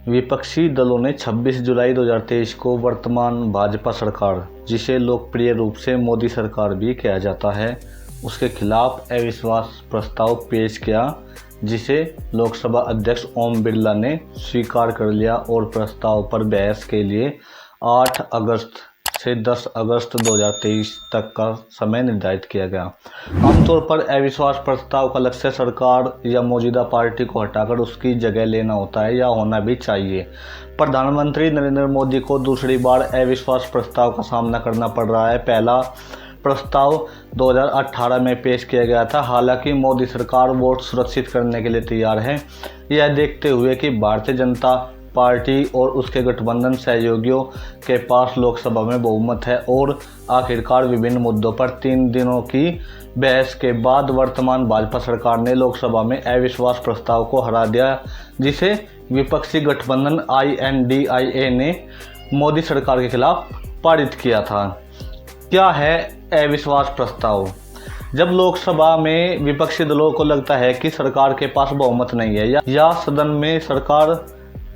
विपक्षी दलों ने 26 जुलाई 2023 को वर्तमान भाजपा सरकार, जिसे लोकप्रिय रूप से मोदी सरकार भी कहा जाता है, उसके खिलाफ अविश्वास प्रस्ताव पेश किया, जिसे लोकसभा अध्यक्ष ओम बिरला ने स्वीकार कर लिया और प्रस्ताव पर बहस के लिए 8 अगस्त से 10 अगस्त 2023 तक का समय निर्धारित किया गया। आमतौर पर अविश्वास प्रस्ताव का लक्ष्य सरकार या मौजूदा पार्टी को हटाकर उसकी जगह लेना होता है, या होना भी चाहिए। प्रधानमंत्री नरेंद्र मोदी को दूसरी बार अविश्वास प्रस्ताव का सामना करना पड़ रहा है। पहला प्रस्ताव 2018 में पेश किया गया था। हालांकि मोदी सरकार वोट सुरक्षित करने के लिए तैयार है, यह देखते हुए कि भारतीय जनता पार्टी और उसके गठबंधन सहयोगियों के पास लोकसभा में बहुमत है, और आखिरकार विभिन्न मुद्दों पर 3 दिनों की बहस के बाद वर्तमान भाजपा सरकार ने लोकसभा में अविश्वास प्रस्ताव को हरा दिया, जिसे विपक्षी गठबंधन INDIA ने मोदी सरकार के खिलाफ पारित किया था। क्या है अविश्वास प्रस्ताव? जब लोकसभा में विपक्षी दलों को लगता है कि सरकार के पास बहुमत नहीं है, या सदन में सरकार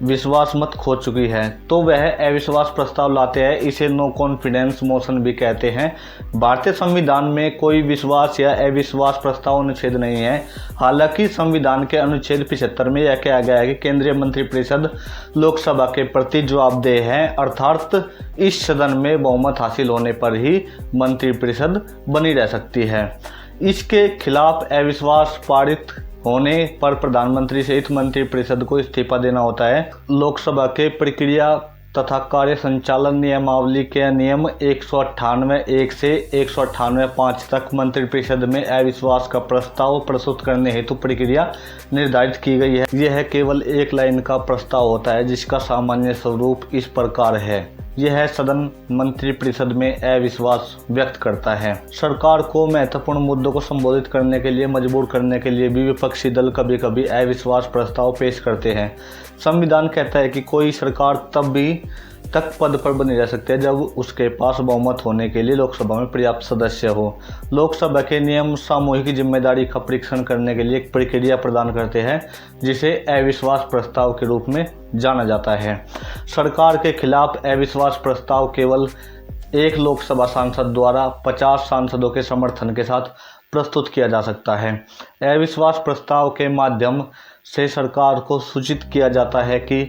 विश्वास मत खो चुकी है, तो वह अविश्वास प्रस्ताव लाते हैं। इसे नो कॉन्फिडेंस मोशन भी कहते हैं। भारतीय संविधान में कोई विश्वास या अविश्वास प्रस्ताव अनुच्छेद नहीं है। हालांकि संविधान के अनुच्छेद 75 में यह कहा गया है कि केंद्रीय मंत्रिपरिषद लोकसभा के प्रति जवाबदेह है, अर्थात इस सदन में बहुमत हासिल होने पर ही मंत्रिपरिषद बनी रह सकती है। इसके खिलाफ अविश्वास पारित होने पर प्रधानमंत्री सहित मंत्रिपरिषद को इस्तीफा देना होता है। लोकसभा के प्रक्रिया तथा कार्य संचालन नियमावली के नियम 198(1) से 198(5) तक मंत्रिपरिषद में अविश्वास का प्रस्ताव प्रस्तुत करने हेतु प्रक्रिया निर्धारित की गई है। यह केवल एक लाइन का प्रस्ताव होता है, जिसका सामान्य स्वरूप इस प्रकार है। यह सदन मंत्रिपरिषद में अविश्वास व्यक्त करता है। सरकार को महत्वपूर्ण मुद्दों को संबोधित करने के लिए मजबूर करने के लिए भी विपक्षी दल कभी कभी अविश्वास प्रस्ताव पेश करते हैं। संविधान कहता है कि कोई सरकार तब भी तक पद पर बनी रह सकती है जब उसके पास बहुमत होने के लिए लोकसभा में पर्याप्त सदस्य हो। लोकसभा के नियम सामूहिक जिम्मेदारी का परीक्षण करने के लिए एक प्रक्रिया प्रदान करते हैं, जिसे अविश्वास प्रस्ताव के रूप में जाना जाता है। सरकार के खिलाफ अविश्वास प्रस्ताव केवल एक लोकसभा सांसद द्वारा 50 सांसदों के समर्थन के साथ प्रस्तुत किया जा सकता है। अविश्वास प्रस्ताव के माध्यम से सरकार को सूचित किया जाता है कि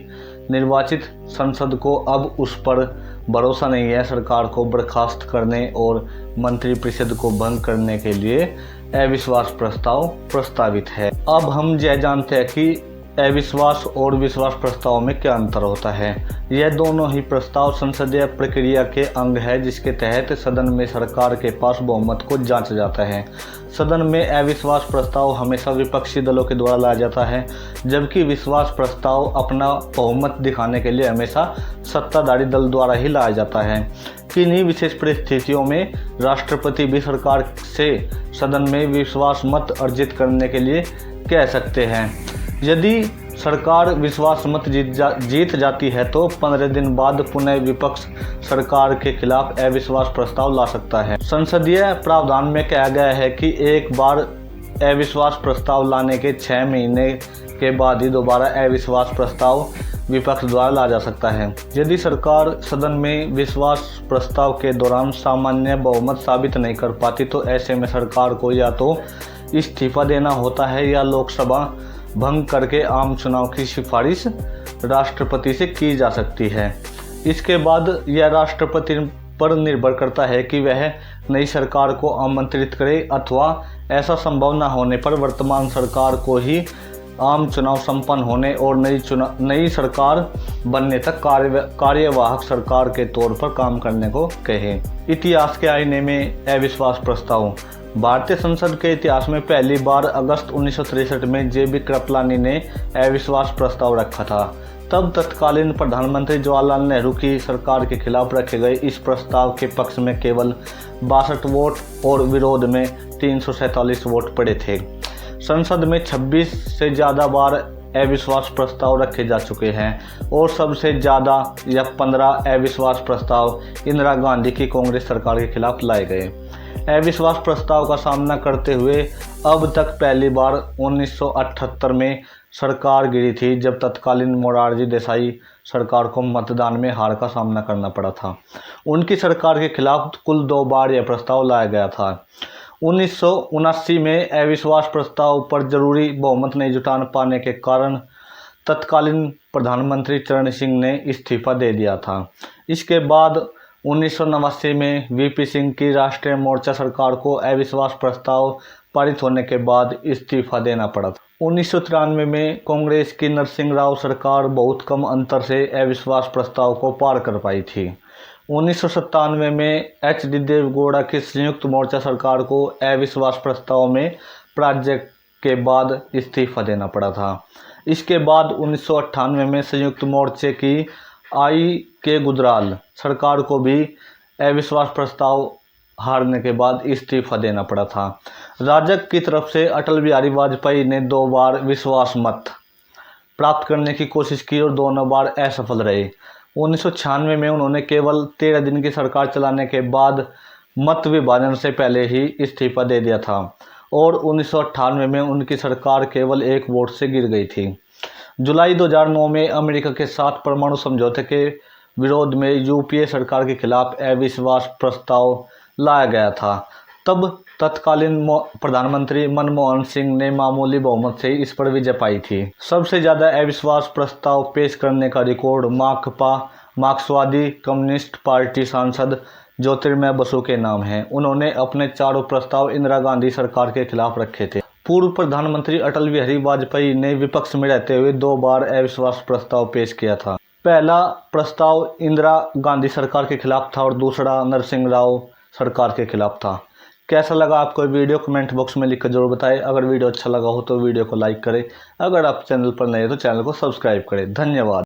निर्वाचित संसद को अब उस पर भरोसा नहीं है। सरकार को बर्खास्त करने और मंत्रिपरिषद को भंग करने के लिए अविश्वास प्रस्ताव प्रस्तावित है। अब हम यह जानते हैं कि अविश्वास और विश्वास प्रस्ताव में क्या अंतर होता है। यह दोनों ही प्रस्ताव संसदीय प्रक्रिया के अंग है, जिसके तहत सदन में सरकार के पास बहुमत को जांचा जाता है। सदन में अविश्वास प्रस्ताव हमेशा विपक्षी दलों के द्वारा लाया जाता है, जबकि विश्वास प्रस्ताव अपना बहुमत दिखाने के लिए हमेशा सत्ताधारी दल द्वारा ही लाया जाता है। किन्हीं विशेष परिस्थितियों में राष्ट्रपति भी सरकार से सदन में विश्वास मत अर्जित करने के लिए कह सकते हैं। यदि सरकार विश्वास मत जीत जाती है तो 15 दिन बाद पुनः विपक्ष सरकार के खिलाफ अविश्वास प्रस्ताव ला सकता है। संसदीय प्रावधान में कहा गया है कि एक बार अविश्वास प्रस्ताव लाने के 6 महीने के बाद ही दोबारा अविश्वास प्रस्ताव विपक्ष द्वारा ला जा सकता है। यदि सरकार सदन में विश्वास प्रस्ताव के दौरान सामान्य बहुमत साबित नहीं कर पाती, तो ऐसे में सरकार को या तो इस्तीफा देना होता है या लोकसभा भंग करके आम चुनाव की सिफारिश राष्ट्रपति से की जा सकती है। इसके बाद यह राष्ट्रपति पर निर्भर करता है कि वह नई सरकार को आमंत्रित करे, अथवा ऐसा संभव न होने पर वर्तमान सरकार को ही आम चुनाव संपन्न होने और नई सरकार बनने तक कार्यवाहक सरकार के तौर पर काम करने को कहे। इतिहास के आईने में अविश्वास प्रस्ताव। भारतीय संसद के इतिहास में पहली बार अगस्त 1963 में JB कृपलानी ने अविश्वास प्रस्ताव रखा था। तब तत्कालीन प्रधानमंत्री जवाहरलाल नेहरू की सरकार के खिलाफ रखे गए इस प्रस्ताव के पक्ष में केवल 62 वोट और विरोध में 347 वोट पड़े थे। संसद में 26 से ज़्यादा बार अविश्वास प्रस्ताव रखे जा चुके हैं, और सबसे ज़्यादा या 15 अविश्वास प्रस्ताव इंदिरा गांधी की कांग्रेस सरकार के खिलाफ लाए गए। अविश्वास प्रस्ताव का सामना करते हुए अब तक पहली बार 1978 में सरकार गिरी थी जब तत्कालीन मोरारजी देसाई सरकार को मतदान में हार का सामना करना पड़ा था। उनकी सरकार के खिलाफ कुल 2 बार यह प्रस्ताव लाया गया था। 1979 में अविश्वास प्रस्ताव पर जरूरी बहुमत नहीं जुटा पाने के कारण तत्कालीन प्रधानमंत्री चरण सिंह ने इस्तीफा दे दिया था। इसके बाद 1989 में वीपी सिंह की राष्ट्रीय मोर्चा सरकार को अविश्वास प्रस्ताव पारित होने के बाद इस्तीफा देना पड़ा था। 1993 में कांग्रेस की नरसिंह राव सरकार बहुत कम अंतर से अविश्वास प्रस्ताव को पार कर पाई थी। 1997 में एच.डी. देवेगौड़ा की संयुक्त मोर्चा सरकार को अविश्वास प्रस्ताव में पराजय के बाद इस्तीफा देना पड़ा था। इसके बाद 1998 में संयुक्त मोर्चे की I.K. गुजराल सरकार को भी अविश्वास प्रस्ताव हारने के बाद इस्तीफा देना पड़ा था। राजग की तरफ से अटल बिहारी वाजपेयी ने 2 बार विश्वास मत प्राप्त करने की कोशिश की और दोनों बार असफल रहे। 1996 में उन्होंने केवल 13 दिन की सरकार चलाने के बाद मत विभाजन से पहले ही इस्तीफा दे दिया था और 1998 में उनकी सरकार केवल 1 वोट से गिर गई थी। जुलाई 2009 में अमेरिका के साथ परमाणु समझौते के विरोध में यूपीए सरकार के खिलाफ अविश्वास प्रस्ताव लाया गया था। तब तत्कालीन प्रधानमंत्री मनमोहन सिंह ने मामूली बहुमत से इस पर विजय पाई थी। सबसे ज़्यादा अविश्वास प्रस्ताव पेश करने का रिकॉर्ड माकपा मार्क्सवादी कम्युनिस्ट पार्टी सांसद ज्योतिर्मय बसु के नाम है। उन्होंने अपने 4 प्रस्ताव इंदिरा गांधी सरकार के खिलाफ रखे थे। पूर्व प्रधानमंत्री अटल बिहारी वाजपेयी ने विपक्ष में रहते हुए 2 बार अविश्वास प्रस्ताव पेश किया था। पहला प्रस्ताव इंदिरा गांधी सरकार के खिलाफ था और दूसरा नरसिंह राव सरकार के खिलाफ था। कैसा लगा आपको वीडियो कमेंट बॉक्स में लिखकर जरूर बताएं। अगर वीडियो अच्छा लगा हो तो वीडियो को लाइक करें। अगर आप चैनल पर नए हैं तो चैनल को सब्सक्राइब करें। धन्यवाद।